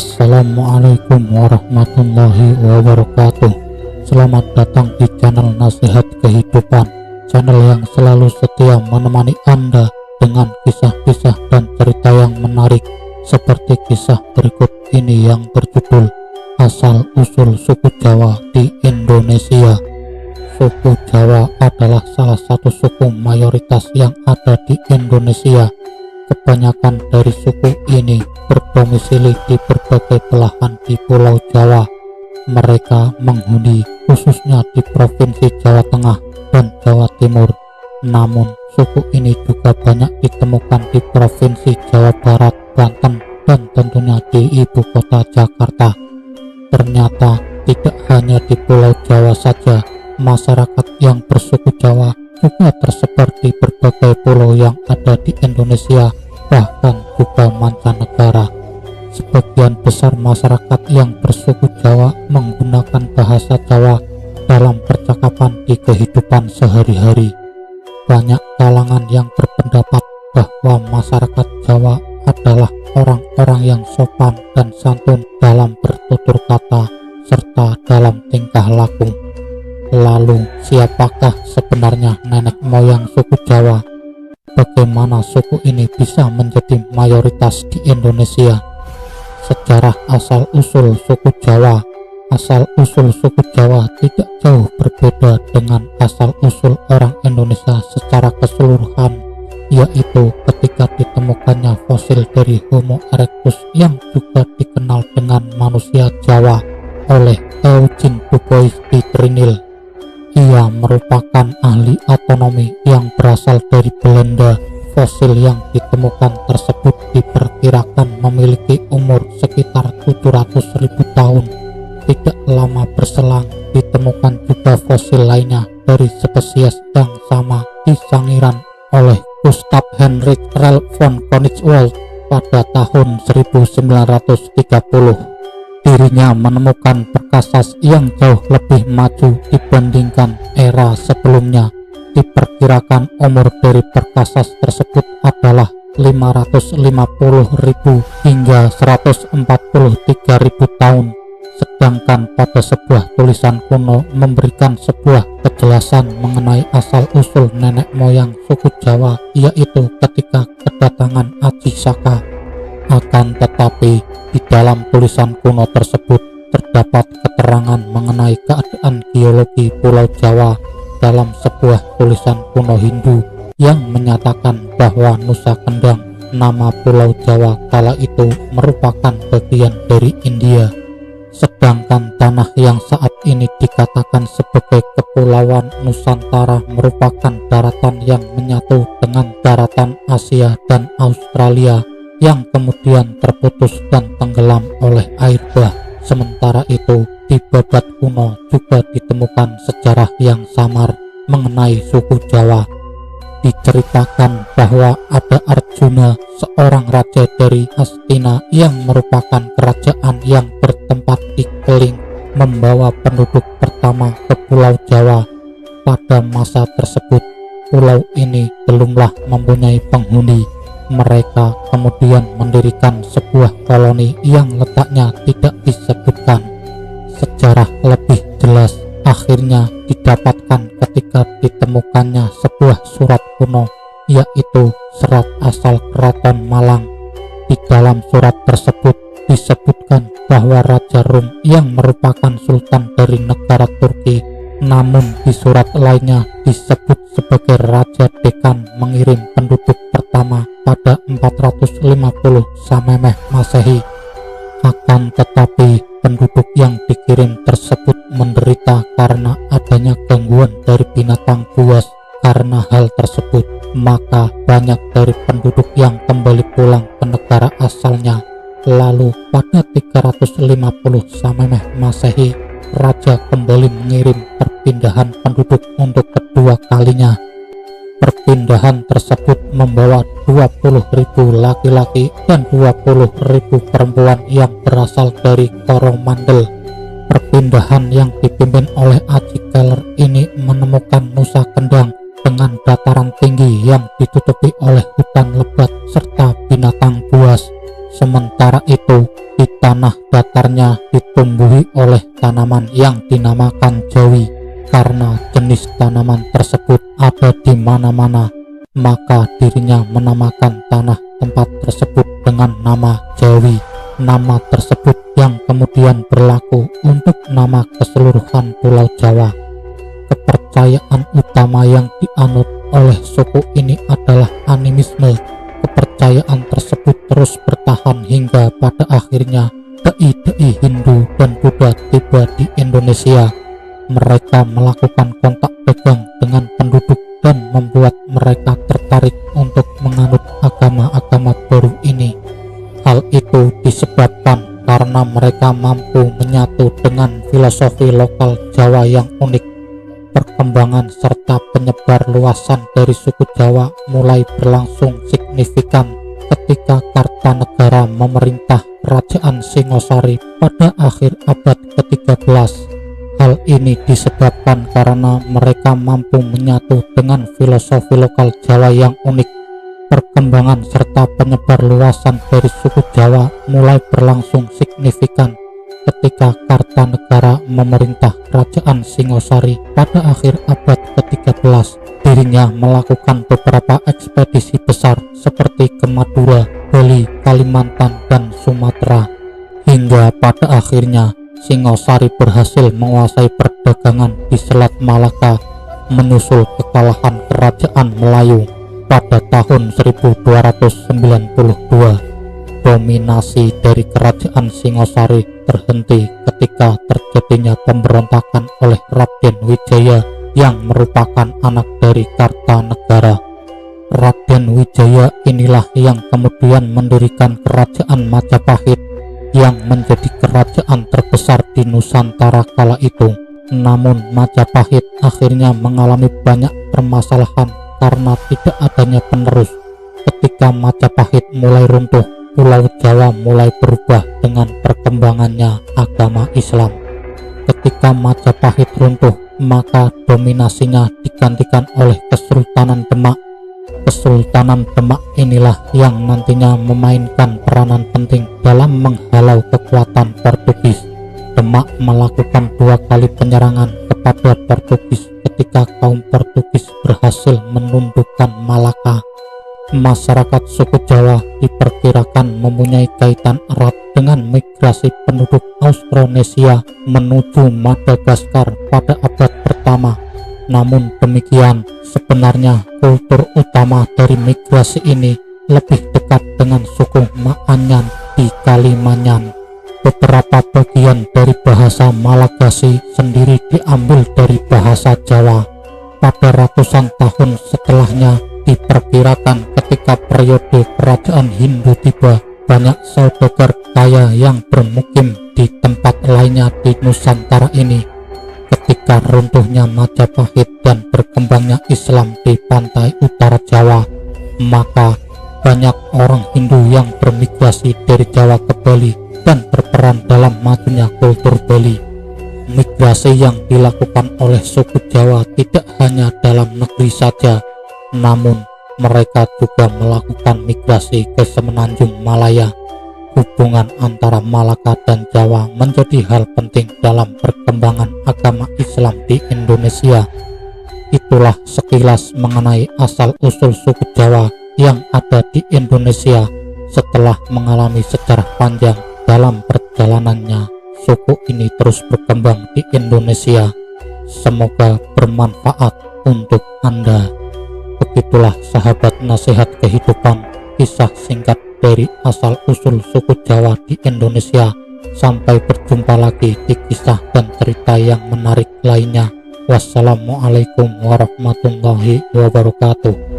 Assalamualaikum warahmatullahi wabarakatuh. Selamat datang di channel Nasihat Kehidupan, channel yang selalu setia menemani Anda dengan kisah-kisah dan cerita yang menarik, seperti kisah berikut ini yang berjudul Asal-usul suku Jawa di Indonesia. Suku Jawa adalah salah satu suku mayoritas yang ada di Indonesia. Kebanyakan dari suku ini berdomisili di berbagai belahan di Pulau Jawa. Mereka menghuni khususnya di Provinsi Jawa Tengah dan Jawa Timur. Namun, suku ini juga banyak ditemukan di Provinsi Jawa Barat, Banten, dan tentunya di ibu kota Jakarta. Ternyata tidak hanya di Pulau Jawa saja, masyarakat yang bersuku Jawa juga tersebar di berbagai pulau yang ada di Indonesia, bahkan juga mancanegara. Sebagian besar masyarakat yang bersuku Jawa menggunakan bahasa Jawa dalam percakapan di kehidupan sehari-hari. Banyak kalangan yang berpendapat bahwa masyarakat Jawa adalah orang-orang yang sopan dan santun dalam bertutur kata serta dalam tingkah laku. Lalu, siapakah sebenarnya nenek moyang suku Jawa? Bagaimana suku ini bisa menjadi mayoritas di Indonesia? Sejarah asal-usul suku Jawa. Asal-usul suku Jawa tidak jauh berbeda dengan asal-usul orang Indonesia secara keseluruhan, yaitu ketika ditemukannya fosil dari Homo erectus yang juga dikenal dengan manusia Jawa oleh Eugene Du Bois di Trinil. Ia merupakan ahli astronomi yang berasal dari Belanda. Fosil yang ditemukan tersebut diperkirakan memiliki umur sekitar 700.000 tahun. Tidak lama berselang, ditemukan juga fosil lainnya dari spesies yang sama di Sangiran oleh Gustav Heinrich Rell von Königswald pada tahun 1930. Dirinya menemukan Perkakas yang jauh lebih maju dibandingkan era sebelumnya. Diperkirakan umur dari Perkakas tersebut adalah 550.000 hingga 143.000 tahun. Sedangkan pada sebuah tulisan kuno memberikan sebuah kejelasan mengenai asal-usul nenek moyang suku Jawa, yaitu ketika kedatangan Aji Saka. Akan tetapi, di dalam tulisan kuno tersebut terdapat keterangan mengenai keadaan geologi Pulau Jawa dalam sebuah tulisan kuno Hindu yang menyatakan bahwa Nusa Kendang, nama Pulau Jawa kala itu, merupakan bagian dari India. Sedangkan tanah yang saat ini dikatakan sebagai Kepulauan Nusantara merupakan daratan yang menyatu dengan daratan Asia dan Australia yang kemudian terputus dan tenggelam oleh air bah. Sementara itu, di Babat kuno juga ditemukan sejarah yang samar mengenai suku Jawa. Diceritakan bahwa ada Arjuna, seorang raja dari Hastina yang merupakan kerajaan yang bertempat di Keling, membawa penduduk pertama ke Pulau Jawa. Pada masa tersebut, pulau ini belumlah mempunyai penghuni. Mereka kemudian mendirikan sebuah koloni yang letaknya tidak disebutkan. Sejarah lebih jelas akhirnya didapatkan ketika ditemukannya sebuah surat kuno, yaitu Serat Asal Keraton Malang. Di dalam surat tersebut disebutkan bahwa Raja Rum yang merupakan sultan dari negara Turki, namun di surat lainnya disebut sebagai Raja Dekan, mengirim penduduk pertama pada 450 Samemeh Masehi. Akan tetapi, penduduk yang dikirim tersebut menderita karena adanya gangguan dari binatang buas. Karena hal tersebut, maka banyak dari penduduk yang kembali pulang ke negara asalnya. Lalu pada 350 Samemeh Masehi, Raja kembali mengirim perpindahan penduduk untuk kedua kalinya. Perpindahan tersebut membawa 20.000 laki-laki dan 20.000 perempuan yang berasal dari Coromandel. Perpindahan yang dipimpin oleh Aji Keller ini menemukan Nusa Kendang dengan dataran tinggi yang ditutupi oleh hutan lebat serta binatang buas. Sementara itu, di tanah datarnya ditumbuhi oleh tanaman yang dinamakan jawi. Karena jenis tanaman tersebut ada di mana-mana, maka dirinya menamakan tanah tempat tersebut dengan nama Jawi. Nama tersebut yang kemudian berlaku untuk nama keseluruhan Pulau Jawa. Kepercayaan utama yang dianut oleh suku ini adalah animisme. Kepercayaan tersebut terus bertahan hingga pada akhirnya dai-dai Hindu dan Buddha tiba di Indonesia. Mereka melakukan kontak dagang dengan penduduk dan membuat mereka tertarik untuk menganut agama-agama baru ini. Hal itu disebabkan karena mereka mampu menyatu dengan filosofi lokal Jawa yang unik. Perkembangan serta penyebar luasan dari suku Jawa mulai berlangsung signifikan ketika Kartanegara memerintah Kerajaan Singosari pada akhir abad ke-13. Hal ini disebabkan karena mereka mampu menyatu dengan filosofi lokal Jawa yang unik. Perkembangan serta penyebar luasan dari suku Jawa mulai berlangsung signifikan ketika Kartanegara memerintah Kerajaan Singosari pada akhir abad ke-13. Dirinya melakukan beberapa ekspedisi besar seperti ke Madura, Bali, Kalimantan, dan Sumatera. Hingga pada akhirnya Singosari berhasil menguasai perdagangan di Selat Malaka, menyusul kekalahan Kerajaan Melayu pada tahun 1292. Dominasi dari Kerajaan Singosari terhenti ketika terjadinya pemberontakan oleh Raden Wijaya yang merupakan anak dari Kartanegara. Raden Wijaya inilah yang kemudian mendirikan Kerajaan Majapahit yang menjadi kerajaan terbesar di Nusantara kala itu. Namun Majapahit akhirnya mengalami banyak permasalahan karena tidak adanya penerus. Ketika Majapahit mulai runtuh, Pulau Jawa mulai berubah dengan perkembangannya agama Islam. Ketika Majapahit runtuh, maka dominasinya digantikan oleh Kesultanan Demak. Kesultanan Demak inilah yang nantinya memainkan peranan penting dalam menghalau kekuatan Portugis. Demak melakukan 2 kali penyerangan kepada Portugis ketika kaum Portugis berhasil menundukkan Malaka. Masyarakat suku Jawa diperkirakan mempunyai kaitan erat dengan migrasi penduduk Austronesia menuju Madagaskar pada abad pertama. Namun demikian, sebenarnya kultur utama dari migrasi ini lebih dekat dengan suku Maanyan di Kalimantan. Beberapa bagian dari bahasa Malagasy sendiri diambil dari bahasa Jawa. Pada ratusan tahun setelahnya, diperkirakan ketika periode kerajaan Hindu tiba, banyak saudagar kaya yang bermukim di tempat lainnya di Nusantara ini. Ketika runtuhnya Majapahit dan berkembangnya Islam di pantai utara Jawa, maka banyak orang Hindu yang bermigrasi dari Jawa ke Bali dan berperan dalam majunya kultur Bali. Migrasi yang dilakukan oleh suku Jawa tidak hanya dalam negeri saja, namun mereka juga melakukan migrasi ke Semenanjung Malaya. Hubungan antara Malaka dan Jawa menjadi hal penting dalam perkembangan agama Islam di Indonesia. Itulah sekilas mengenai asal-usul suku Jawa yang ada di Indonesia. Setelah mengalami sejarah panjang dalam perjalanannya, suku ini terus berkembang di Indonesia. Semoga bermanfaat untuk Anda. Begitulah sahabat nasihat kehidupan, kisah singkat dari asal-usul suku Jawa di Indonesia. Sampai berjumpa lagi di kisah dan cerita yang menarik lainnya. Wassalamualaikum warahmatullahi wabarakatuh.